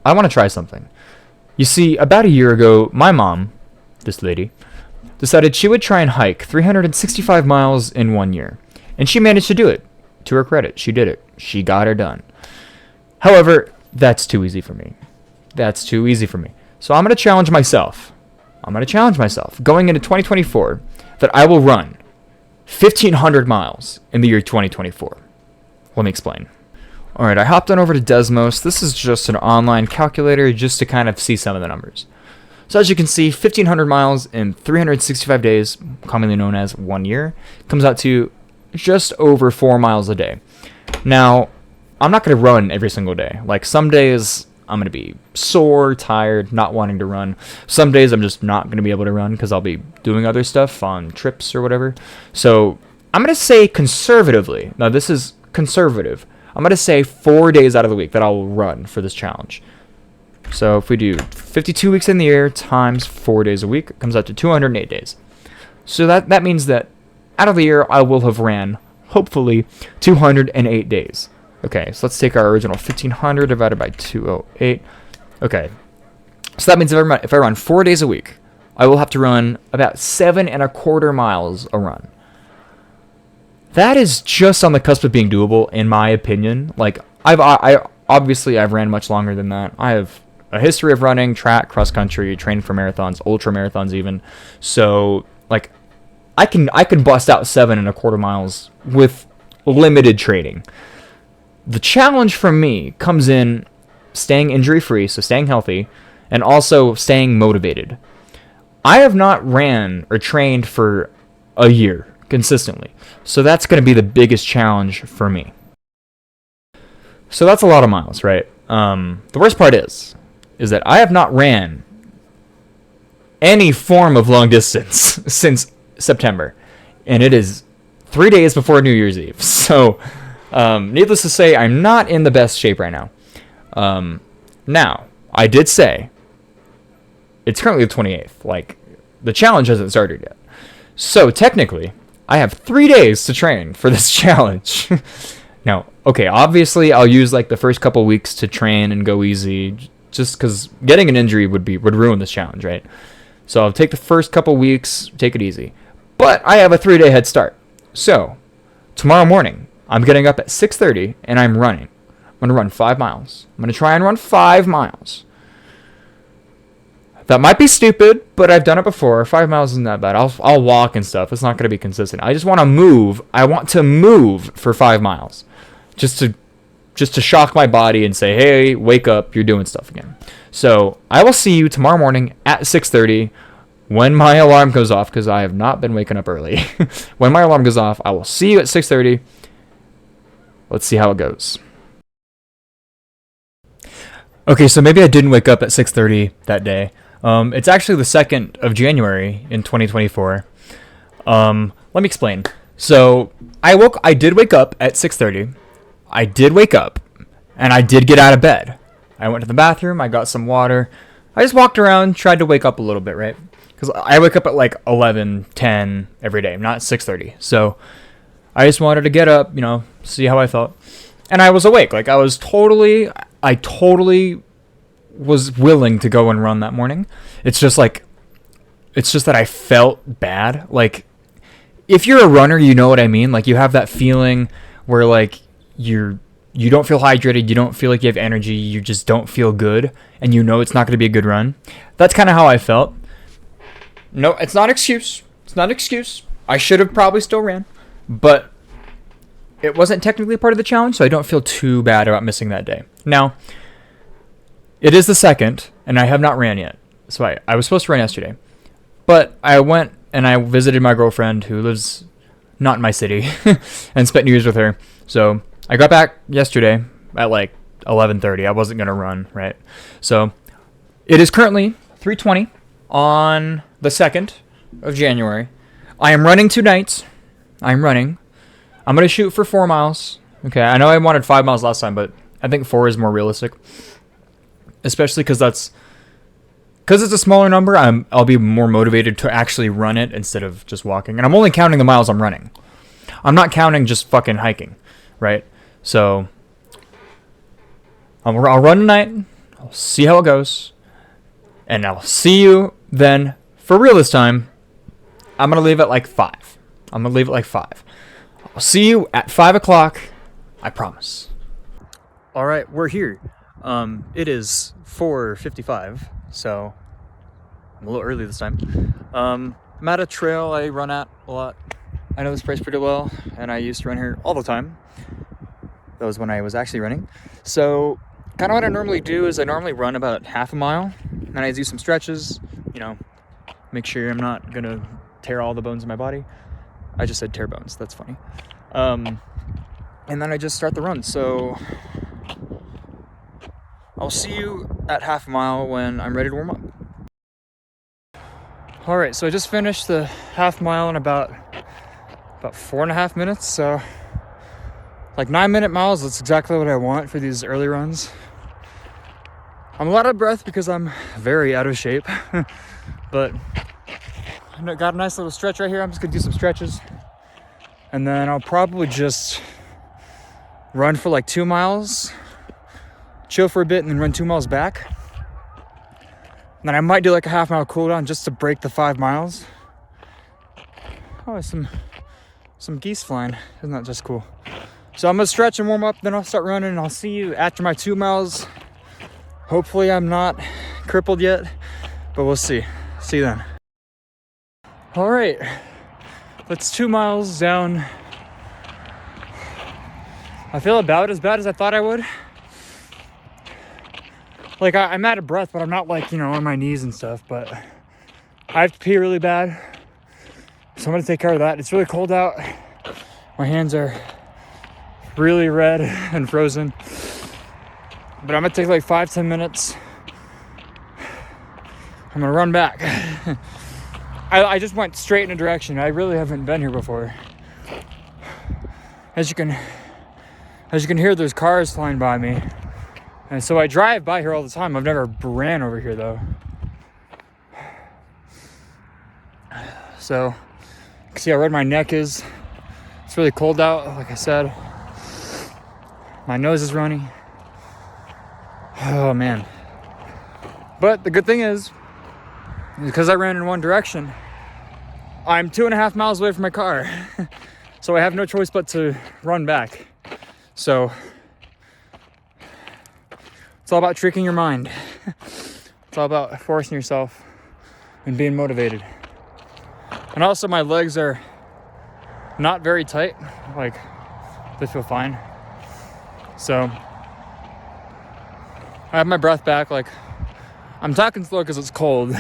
I want to try something. You see, about a year ago, my mom, this lady, decided she would try and hike 365 miles in 1 year. And she managed to do it. To her credit, she did it. She got her done. However, that's too easy for me. That's too easy for me. So I'm going to challenge myself. Going into 2024 that I will run 1,500 miles in the year 2024. Let me explain. Alright, I hopped on over to Desmos. This is just an online calculator just to kind of see some of the numbers. So as you can see, 1,500 miles in 365 days, commonly known as 1 year, comes out to just over 4 miles a day. Now, I'm not going to run every single day. Like, some days I'm going to be sore, tired, not wanting to run. Some days I'm just not going to be able to run because I'll be doing other stuff on trips or whatever. So I'm going to say conservatively, now this is conservative, I'm going to say 4 days out of the week that I'll run for this challenge. So if we do 52 weeks in the year times 4 days a week, it comes out to 208 days. So that means that out of the year, I will have ran, hopefully, 208 days. Okay, so let's take our original 1,500 divided by 208. Okay, so that means if I run 4 days a week, I will have to run about 7.25 miles a run. That is just on the cusp of being doable, in my opinion. Like, obviously I've ran much longer than that. I have a history of running, track, cross country, training for marathons, ultra marathons even. So, like, I can bust out 7.25 miles with limited training. The challenge for me comes in staying injury free, so staying healthy, and also staying motivated. I have not ran or trained for a year consistently. So that's going to be the biggest challenge for me. So that's a lot of miles, right? The worst part is that I have not ran any form of long distance since September. And it is 3 days before New Year's Eve. So, needless to say, I'm not in the best shape right now. Now, I did say, it's currently the 28th. Like, the challenge hasn't started yet. So, technically, I have 3 days to train for this challenge. Now, okay, obviously, I'll use, like, the first couple weeks to train and go easy, just because getting an injury would ruin this challenge, right? So, I'll take the first couple weeks, take it easy. But I have a 3-day head start. So, tomorrow morning, I'm getting up at 6:30, and I'm running. I'm going to run 5 miles. I'm going to try and run 5 miles. That might be stupid, but I've done it before. 5 miles isn't that bad. I'll walk and stuff. It's not going to be consistent. I just want to move. I want to move for 5 miles. Just to shock my body and say, hey, wake up, you're doing stuff again. So, I will see you tomorrow morning at 6:30 when my alarm goes off, because I have not been waking up early. When my alarm goes off, I will see you at 6:30. Let's see how it goes. Okay, so maybe I didn't wake up at 6:30 that day. It's actually the 2nd of January in 2024. Let me explain. So, I did wake up at 6:30. I did wake up, and I did get out of bed. I went to the bathroom, I got some water. I just walked around, tried to wake up a little bit, right? Because I wake up at like 11:10 every day, not 6:30. So, I just wanted to get up, see how I felt. And I was awake. Like, I totally was willing to go and run that morning. It's just that I felt bad. Like, if you're a runner, you know what I mean. Like, you have that feeling where, like, you don't feel hydrated, you don't feel like you have energy, you just don't feel good, and you know it's not going to be a good run. That's kind of how I felt. No, it's not excuse. It's not an excuse. I should have probably still ran, but it wasn't technically part of the challenge, so I don't feel too bad about missing that day. Now, it is the 2nd, and I have not ran yet. So I was supposed to run yesterday, but I went and I visited my girlfriend who lives not in my city and spent New Year's with her. So I got back yesterday at like 11:30. I wasn't going to run, right? So it is currently 3:20 on the 2nd of January. I am running tonight. I'm running. I'm going to shoot for 4 miles. Okay, I know I wanted 5 miles last time, but I think 4 is more realistic. Especially because it's a smaller number, I'll be more motivated to actually run it instead of just walking. And I'm only counting the miles I'm running. I'm not counting just fucking hiking, right? So I'll run tonight. I'll see how it goes. And I'll see you then for real this time. I'm going to leave at like 5. I'll see you at 5 o'clock. I promise. All right, we're here. It is 4:55, so I'm a little early this time. I'm at a trail I run at a lot. I know this place pretty well, and I used to run here all the time. That was when I was actually running. So kind of what I normally do is I normally run about half a mile, and I do some stretches, make sure I'm not gonna tear all the bones in my body. I just said tear bones, that's funny. And then I just start the run. So I'll see you at half a mile when I'm ready to warm up. All right, so I just finished the half mile in about 4.5 minutes. So like 9-minute miles, that's exactly what I want for these early runs. I'm a lot out of breath because I'm very out of shape, but I got a nice little stretch right here. I'm just gonna do some stretches, and then I'll probably just run for like 2 miles, chill for a bit, and then run 2 miles back. And then I might do like a half-mile cool down just to break the 5 miles. Oh, some geese flying. Isn't that just cool? So I'm gonna stretch and warm up, then I'll start running, and I'll see you after my 2 miles. Hopefully I'm not crippled yet, but we'll see. See you then. All right, that's 2 miles down. I feel about as bad as I thought I would. Like I'm out of breath, but I'm not like, on my knees and stuff, but I have to pee really bad. So I'm gonna take care of that. It's really cold out. My hands are really red and frozen. But I'm gonna take like 5-10 minutes. I'm gonna run back. I just went straight in a direction. I really haven't been here before. As you can hear, there's cars flying by me. And so I drive by here all the time. I've never ran over here though. So you can see how red my neck is. It's really cold out, like I said. My nose is runny. Oh man. But the good thing is, because I ran in one direction, I'm 2.5 miles away from my car. So I have no choice but to run back. So it's all about tricking your mind. It's all about forcing yourself and being motivated. And also my legs are not very tight. Like, they feel fine. So I have my breath back. Like, I'm talking slow because it's cold.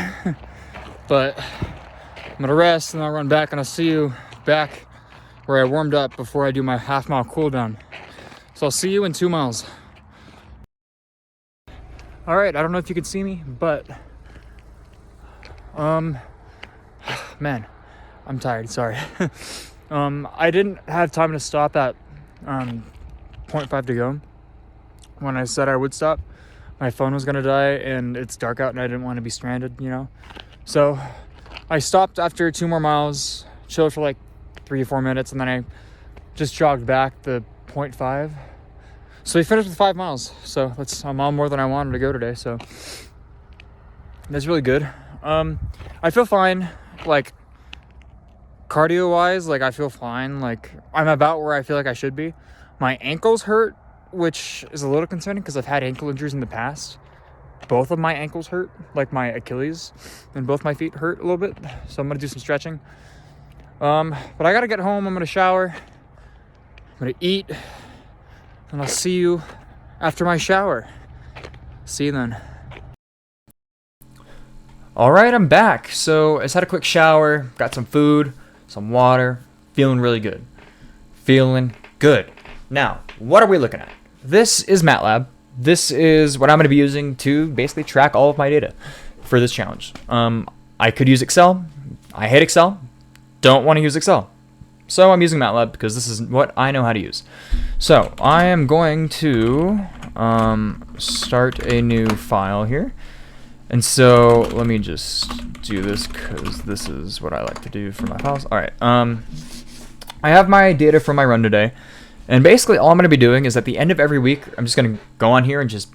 But I'm gonna rest and I'll run back, and I'll see you back where I warmed up before I do my half-mile cool down. So I'll see you in 2 miles. All right, I don't know if you can see me, but man, I'm tired, sorry. I didn't have time to stop at 0.5 to go. When I said I would stop, my phone was gonna die and it's dark out and I didn't want to be stranded, So I stopped after 2 more miles, chilled for like 3 or 4 minutes, and then I just jogged back the 0.5. So we finished with 5 miles. So that's a mile more than I wanted to go today. So that's really good. I feel fine. Like, cardio wise, like I feel fine. Like, I'm about where I feel like I should be. My ankles hurt, which is a little concerning because I've had ankle injuries in the past. Both of my ankles hurt, like my Achilles, and both my feet hurt a little bit. So I'm gonna do some stretching. But I gotta get home. I'm gonna shower. I'm gonna eat. And I'll see you after my shower. See you then. All right, I'm back. So I just had a quick shower, got some food, some water, feeling really good. Feeling good. Now, what are we looking at? This is MATLAB. This is what I'm going to be using to basically track all of my data for this challenge. I could use Excel. I hate Excel. Don't want to use Excel. So I'm using MATLAB because this is what I know how to use. So I am going to start a new file here. And so let me just do this because this is what I like to do for my files. All right. I have my data from my run today. And basically all I'm going to be doing is at the end of every week, I'm just going to go on here and just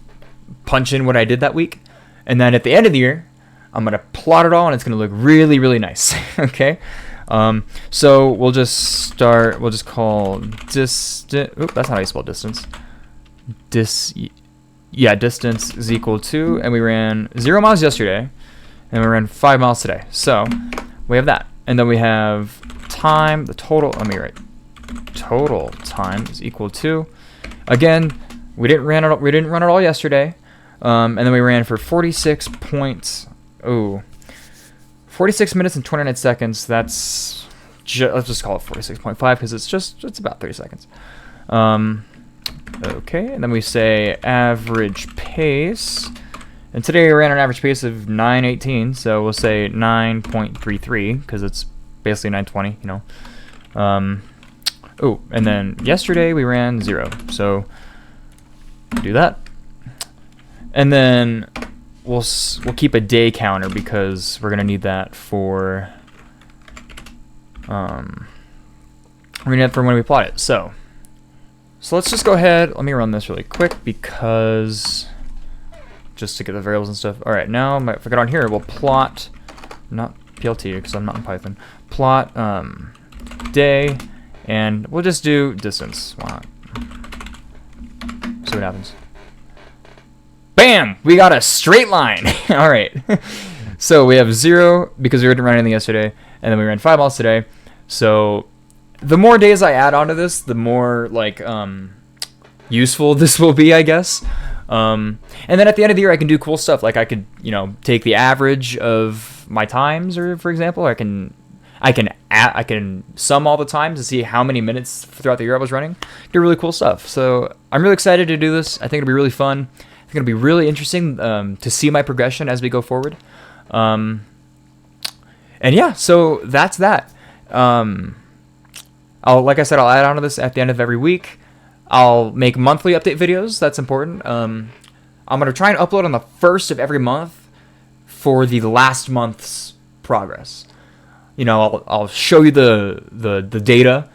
punch in what I did that week, and then at the end of the year, I'm gonna plot it all, and it's gonna look really, really nice. Okay. So we'll just start. We'll just call distance. Oop, that's not how you spell distance. Distance is equal to, and we ran 0 miles yesterday, and we ran 5 miles today. So we have that, and then we have time. The total. Let me write. Total time is equal to. Again, we didn't run it all yesterday, and then we ran for 46 minutes and 29 seconds. That's let's just call it 46.5 because it's about 30 seconds. Okay, and then we say average pace, and today we ran an average pace of 9:18, so we'll say 9.33 because it's basically 9:20, you know. Oh, and then yesterday we ran 0, so do that, and then we'll keep a day counter because we're gonna need that for when we plot it. So let's just go ahead. Let me run this really quick because just to get the variables and stuff. All right, now if I get on here, we'll plot, not PLT because I'm not in Python. Plot day, and we'll just do distance. Why not? See what happens. Bam! We got a straight line. All right. So we have 0 because we didn't run anything yesterday, and then we ran 5 miles today. So the more days I add onto this, the more like useful this will be, I guess. And then at the end of the year, I can do cool stuff. Like I could, take the average of my times, or for example, I can sum all the times to see how many minutes throughout the year I was running. Do really cool stuff. So I'm really excited to do this. I think it'll be really fun. I think it'll be really interesting to see my progression as we go forward. And yeah, so that's that. Like I said, I'll add on to this at the end of every week. I'll make monthly update videos. That's important. I'm gonna try and upload on the 1st of every month for the last month's progress. I'll show you the data.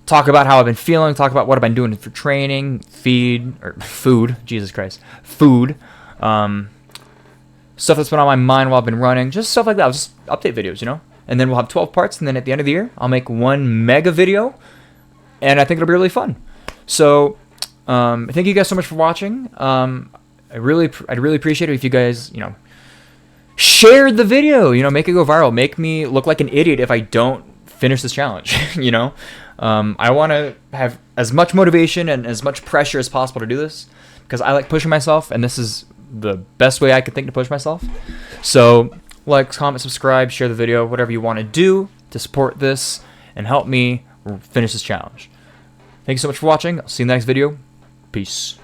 Talk about how I've been feeling. Talk about what I've been doing for training, food. Jesus Christ, food. Stuff that's been on my mind while I've been running. Just stuff like that. Just update videos, And then we'll have 12 parts, and then at the end of the year, I'll make one mega video, and I think it'll be really fun. So, thank you guys so much for watching. I'd really appreciate it if you guys, shared the video. Make it go viral. Make me look like an idiot if I don't finish this challenge. I want to have as much motivation and as much pressure as possible to do this because I like pushing myself, and this is the best way I could think to push myself. So, like, comment, subscribe, share the video, whatever you want to do to support this and help me finish this challenge. Thank you so much for watching. I'll see you in the next video. Peace.